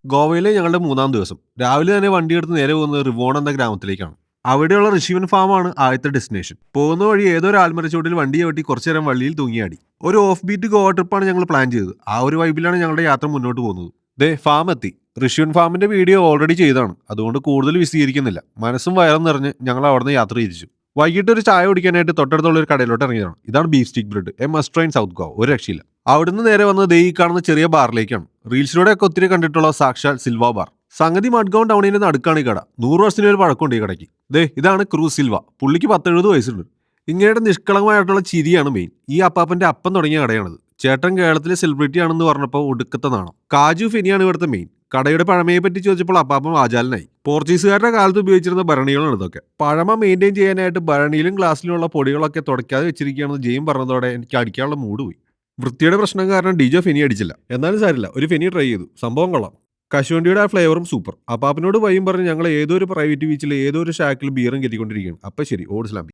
ഗോവയിലെ ഞങ്ങളുടെ മൂന്നാം ദിവസം. രാവിലെ തന്നെ വണ്ടിയെടുത്ത് നേരെ പോകുന്നത് റിവോൺ എന്ന ഗ്രാമത്തിലേക്കാണ്. അവിടെയുള്ള ഋഷിവൻ ഫാമാണ് ആദ്യത്തെ ഡെസ്റ്റിനേഷൻ. പോകുന്ന വഴി ഏതോ ഒരു ആൽമരച്ചോട്ടിൽ വണ്ടി ചവിട്ടി കുറച്ചു നേരം വള്ളിയിൽ തൂങ്ങിയാടി. ഒരു ഓഫ് ബീറ്റ് ഗോവ ട്രിപ്പാണ് ഞങ്ങൾ പ്ലാൻ ചെയ്തത്. ആ ഒരു വൈബിലാണ് ഞങ്ങളുടെ യാത്ര മുന്നോട്ട് പോകുന്നത്. ദേ ഫാം എത്തി. ഋഷിവൻ ഫാമിന്റെ വീഡിയോ ഓൾറെഡി ചെയ്താണ്. അതുകൊണ്ട് കൂടുതൽ വിശദീകരിക്കുന്നില്ല. മനസ്സും വയറും നിറഞ്ഞ് ഞങ്ങൾ അവിടുന്ന് യാത്ര തിരിച്ചു. വൈകിട്ട് ഒരു ചായ കുടിക്കാനായിട്ട് തൊട്ടടുത്തുള്ള ഒരു കടയിലോട്ട് ഇറങ്ങിയതാണ്. ഇതാണ് beef stick bread, A must try in south Goa. ഒരു രക്ഷയില്ല. അവിടുന്ന് നേരെ വന്നത് ദേ ഈ കാണുന്ന ചെറിയ ബാറിലേക്കാണ്. റീൽസിലൂടെ ഒക്കെ ഒത്തിരി കണ്ടിട്ടുള്ള സാക്ഷാൽ സിൽവ ബാർ. സംഗതി മഡ്ഗൗൺ ടൗണിന്റെ നടുക്കാണ് ഈ കട. 100 വർഷത്തിന് ഒരു പഴക്കമുണ്ട് ഈ കടയ്ക്ക്. ദേ ഇതാണ് ക്രൂസ് സിൽവ. പുള്ളിക്ക് 10-70 വയസ്സുണ്ട്. ഇങ്ങയുടെ നിഷ്കളങ്കമായിട്ടുള്ള ചിരിയാണ് മെയിൻ. ഈ അപ്പാപ്പന്റെ അപ്പം തുടങ്ങിയ കടയാണിത്. ചേട്ടൻ കേരളത്തിലെ സെലിബ്രിറ്റി ആണെന്ന് പറഞ്ഞപ്പോൾ ഒടുക്കത്തെ നാണം. കാജു ഫെനിയാണ് ഇവിടുത്തെ മെയിൻ. കടയുടെ പഴമയെ പറ്റി ചോദിച്ചപ്പോൾ അപ്പാപ്പൻ വാചാലനായി. പോർച്ചുഗീസുകാരുടെ കാലത്ത് ഉപയോഗിച്ചിരുന്ന ഭരണികളാണ് ഇതൊക്കെ. പഴമ മെയിൻറ്റെയിൻ ചെയ്യാനായിട്ട് ഭരണിയിലും ഗ്ലാസ്സിലുമുള്ള പൊടികളൊക്കെ തുടയ്ക്കാതെ വെച്ചിരിക്കുകയാണെന്ന് ജെയിം പറഞ്ഞതോടെ എനിക്ക് അടിക്കാനുള്ള മൂഡ് പോയി. വൃത്തിയുടെ പ്രശ്നം കാരണം ഡിജോ ഫെനി അടിച്ചില്ല. എന്നാലും സാരില്ല, ഒരു ഫെനി ട്രൈ ചെയ്തു. സംഭവം കൊള്ളാം. കശുവണ്ടിയുടെ ആ ഫ്ലേവറും സൂപ്പർ. അപ്പാപ്പനോട് വയ്യും പറഞ്ഞ് ഞങ്ങൾ ഏതോ ഒരു പ്രൈവറ്റ് ബീച്ചിൽ ഏതോ ഒരു ഷാക്കിൽ ബിയറും കെറ്റിക്കൊണ്ടിരിക്കുകയാണ്. അപ്പം ശരി, ഓട് സ്ലാമ്പി.